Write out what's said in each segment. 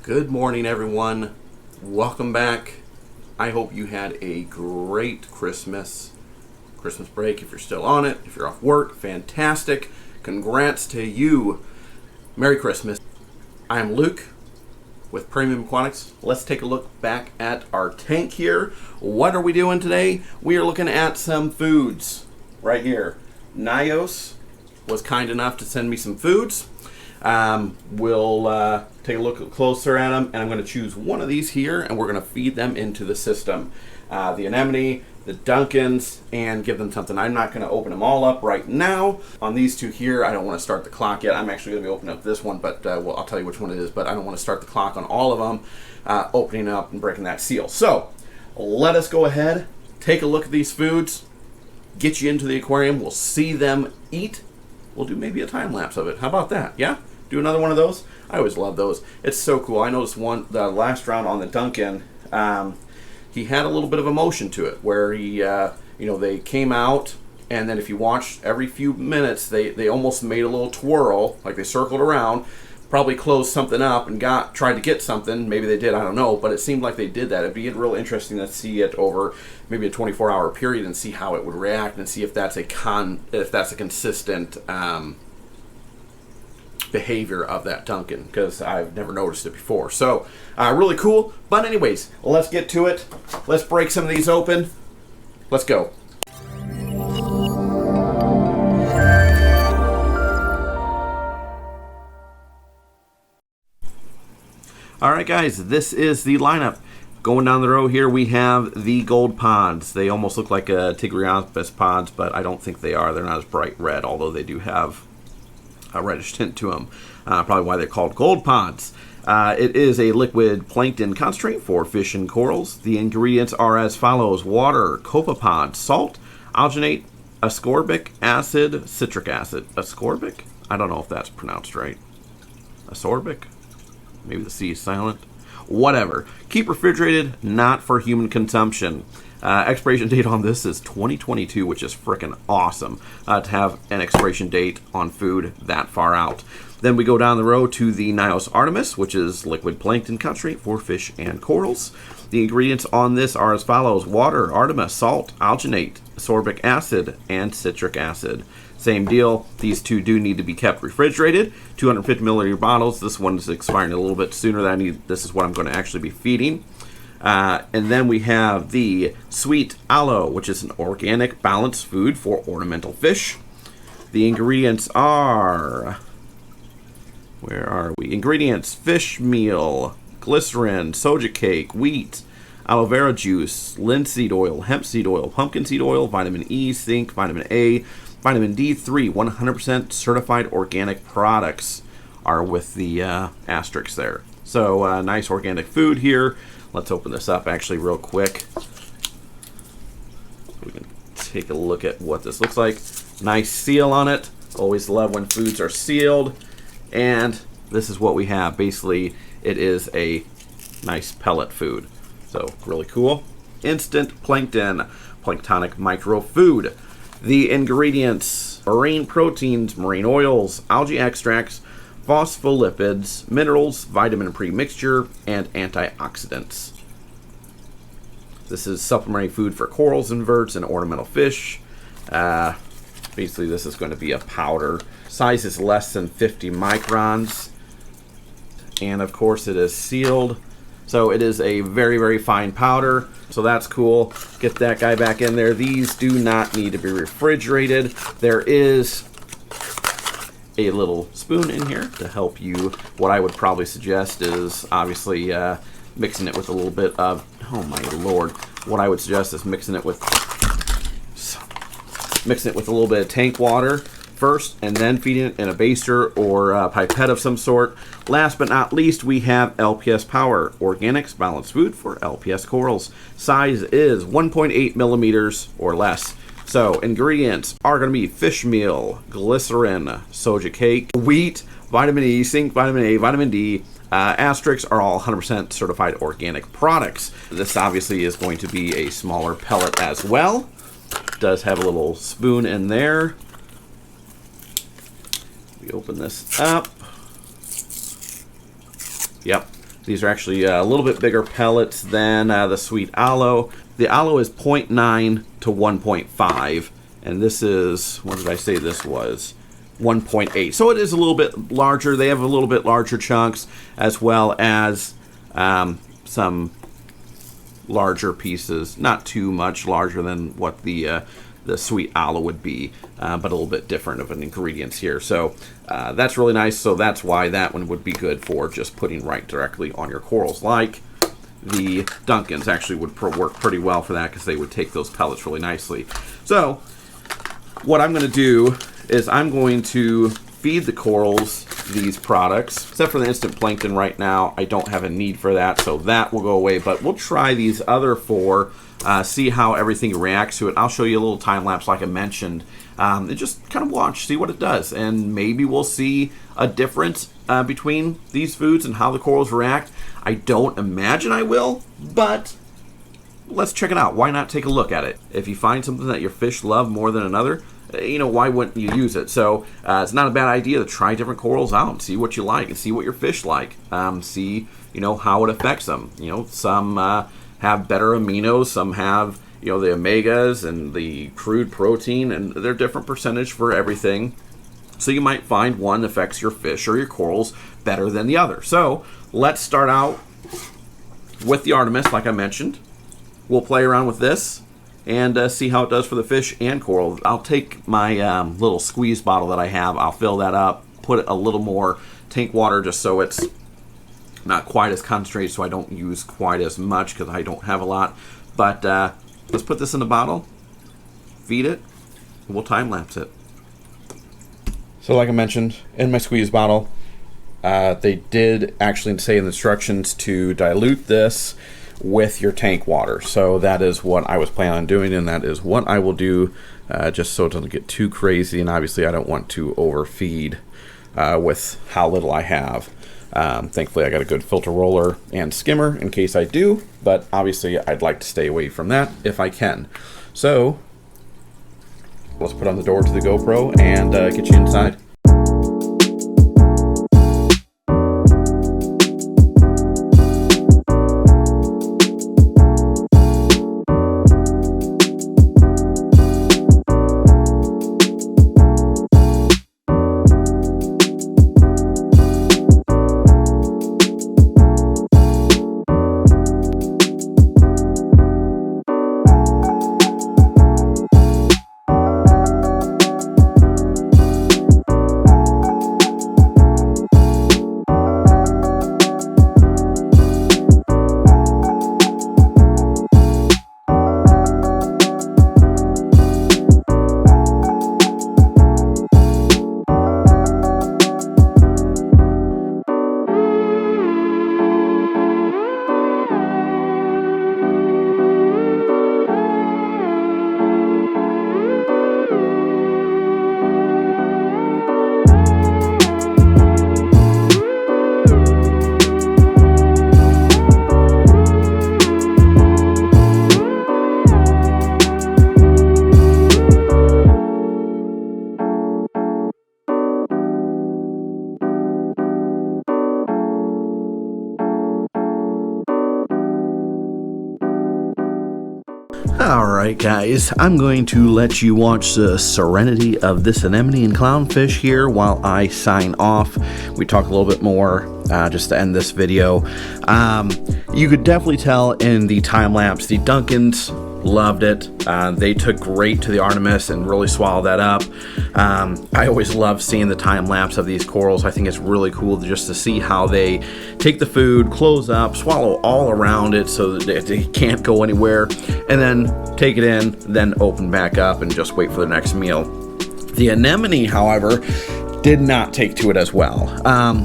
Good morning, everyone. Welcome back. I hope you had a great Christmas break. If you're still on it, if you're off work, fantastic. Congrats to you. Merry Christmas. I am Luke with Premium Aquatics. Let's take a look back at our tank here. What are we doing today? We are looking at some foods right here. Nyos was kind enough to send me some foods. We'll take a look closer at them, and I'm going to choose one of these here, and we're going to feed them into the system. The anemone, the Duncans, and give them something. I'm not going to open them all up right now. On these two here, I don't want to start the clock yet. I'm actually going to be opening up this one, but well, I'll tell you which one it is, but I don't want to start the clock on all of them, opening up and breaking that seal. So let us go ahead, take a look at these foods, get you into the aquarium. We'll see them eat. We'll do maybe a time lapse of it. How about that? Yeah? Do another one of those? I always love those. It's so cool. I noticed the last round on the Duncan, he had a little bit of emotion to it, where he, they came out, and then if you watch every few minutes, they almost made a little twirl, like they circled around, probably closed something up and tried to get something. Maybe they did, I don't know, but it seemed like they did that. It'd be real interesting to see it over maybe a 24-hour period and see how it would react, and see if that's a consistent behavior of that Duncan, because I've never noticed it before. So really cool. But anyways, let's get to it. Let's break some of these open. Let's go. All right, guys, this is the lineup. Going down the row here, we have the gold pods. They almost look like Tigrianthus pods, but I don't think they are. They're not as bright red, although they do have a reddish tint to them. Probably why they're called gold pods. It is a liquid plankton concentrate for fish and corals. The ingredients are as follows: water, copepod, salt, alginate, ascorbic acid, citric acid. Ascorbic? I don't know if that's pronounced right. Ascorbic? Maybe the C is silent. Whatever. Keep refrigerated, not for human consumption. Expiration date on this is 2022, which is freaking awesome to have an expiration date on food that far out. Then we go down the road to the Nyos Artemis, which is liquid plankton concentrate for fish and corals. The ingredients on this are as follows: water, Artemis, salt, alginate, ascorbic acid, and citric acid. Same deal. These two do need to be kept refrigerated. 250 milliliter bottles. This one is expiring a little bit sooner than I need. This is what I'm going to actually be feeding. And then we have the sweet aloe, which is an organic balanced food for ornamental fish. The ingredients are... Where are we? Ingredients: fish meal, glycerin, soja cake, wheat, aloe vera juice, linseed oil, hemp seed oil, pumpkin seed oil, vitamin E, zinc, vitamin A, vitamin D3. 100% certified organic products are with the asterisks there. So nice organic food here. Let's open this up actually real quick. We can take a look at what this looks like. Nice seal on it. Always love when foods are sealed. And this is what we have. Basically, it is a nice pellet food. So really cool. Instant plankton, planktonic micro food. The ingredients: marine proteins, marine oils, algae extracts, phospholipids, minerals, vitamin pre-mixture, and antioxidants. This is supplementary food for corals, inverts, and ornamental fish. Basically, this is going to be a powder. Size is less than 50 microns. And, of course, it is sealed. So it is a very, very fine powder. So that's cool. Get that guy back in there. These do not need to be refrigerated. There is a little spoon in here to help you. What I would probably suggest is obviously mixing it with a little bit of, oh my lord, what I would suggest is mixing it with a little bit of tank water first, and then feeding it in a baster or a pipette of some sort. Last but not least, we have LPS Power, organics balanced food for LPS corals. Size is 1.8 millimeters or less. So ingredients are going to be fish meal, glycerin, soja cake, wheat, vitamin E, zinc, vitamin A, vitamin D. Asterisks are all 100% certified organic products. This obviously is going to be a smaller pellet as well. Does have a little spoon in there. We open this up. Yep, These are actually a little bit bigger pellets than the sweet aloe. The aloe is 0.9 to 1.5, and this is, what did I say this was? 1.8. So it is a little bit larger. They have a little bit larger chunks, as well as some larger pieces. Not too much larger than what the sweet aloe would be, but a little bit different of an ingredients here. So that's really nice. So that's why that one would be good for just putting right directly on your corals. Like the Duncans actually would work pretty well for that, because they would take those pellets really nicely. So what I'm going to do is I'm going to feed the corals these products. Except for the instant plankton right now, I don't have a need for that, so that will go away. But we'll try these other 4, see how everything reacts to it. I'll show you a little time lapse like I mentioned, and just kind of watch, see what it does, and maybe we'll see a difference between these foods and how the corals react. I don't imagine I will, but let's check it out. Why not take a look at it? If you find something that your fish love more than another, you know, why wouldn't you use it? So it's not a bad idea to try different corals out and see what you like and see what your fish like. See, you know, how it affects them. You know, some have better aminos, some have, you know, the omegas and the crude protein, and they're different percentage for everything. So you might find one affects your fish or your corals better than the other. So let's start out with the Artemis, like I mentioned. We'll play around with this and see how it does for the fish and coral. I'll take my little squeeze bottle that I have, I'll fill that up, put a little more tank water just so it's not quite as concentrated, so I don't use quite as much because I don't have a lot. But let's put this in the bottle, feed it, and we'll time lapse it. So like I mentioned, in my squeeze bottle, they did actually say in the instructions to dilute this with your tank water. So that is what I was planning on doing, and that is what I will do, just so it doesn't get too crazy. And obviously I don't want to overfeed with how little I have. Thankfully I got a good filter roller and skimmer in case I do, but obviously I'd like to stay away from that if I can. So let's put on the door to the GoPro and get you inside. Alright guys, I'm going to let you watch the serenity of this anemone and clownfish here while I sign off. We talk a little bit more just to end this video. You could definitely tell in the time lapse, the Duncans loved it. They took great to the Artemis and really swallowed that up. I always love seeing the time lapse of these corals. I think it's really cool just to see how they take the food, close up, swallow all around it so that they can't go anywhere, and then take it in, then open back up and just wait for the next meal. The anemone, however, did not take to it as well.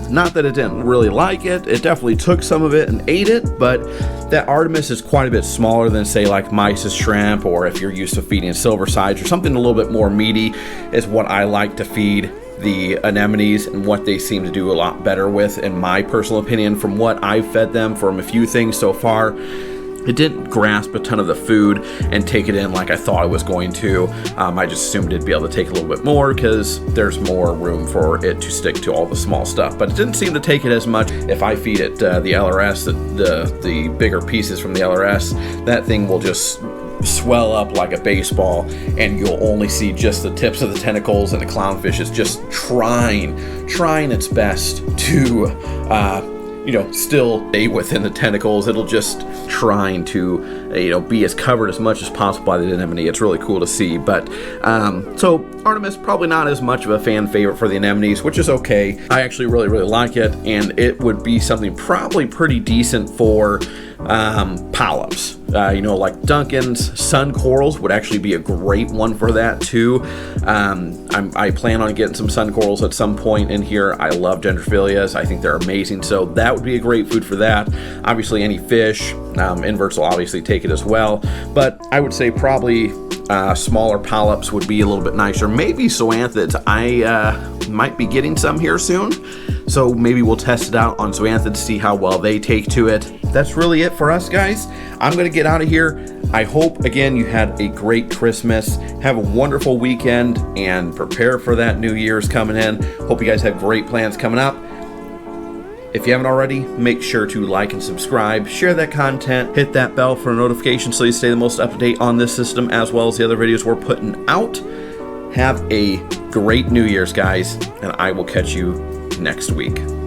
Not that it didn't really like it, it definitely took some of it and ate it, but that Artemis is quite a bit smaller than, say, like mysis shrimp, or if you're used to feeding silver sides or something a little bit more meaty is what I like to feed the anemones, and what they seem to do a lot better with, in my personal opinion, from what I've fed them from a few things so far. it didn't grasp a ton of the food and take it in like I thought it was going to. I just assumed it'd be able to take a little bit more because there's more room for it to stick to all the small stuff. But it didn't seem to take it as much. If I feed it the LRS, the bigger pieces from the LRS, that thing will just swell up like a baseball, and you'll only see just the tips of the tentacles, and the clownfish is just trying its best to still stay within the tentacles. It'll just trying to, be as covered as much as possible by the anemone. It's really cool to see. But so Artemis, probably not as much of a fan favorite for the anemones, which is okay. I actually really, really like it, and it would be something probably pretty decent for polyps. Like Duncan's sun corals would actually be a great one for that too. I plan on getting some sun corals at some point in here. I love dendrophilias. I think they're amazing. So that would be a great food for that. Obviously any fish, inverts will obviously take it as well. But I would say probably smaller polyps would be a little bit nicer. Maybe zoanthids. I might be getting some here soon. So maybe we'll test it out on zoanthids, see how well they take to it. That's really it for us, guys. I'm going to get out of here. I hope, again, you had a great Christmas. Have a wonderful weekend and prepare for that New Year's coming in. Hope you guys have great plans coming up. If you haven't already, make sure to like and subscribe, share that content, hit that bell for a notification so you stay the most up to date on this system as well as the other videos we're putting out. Have a great New Year's, guys, and I will catch you next week.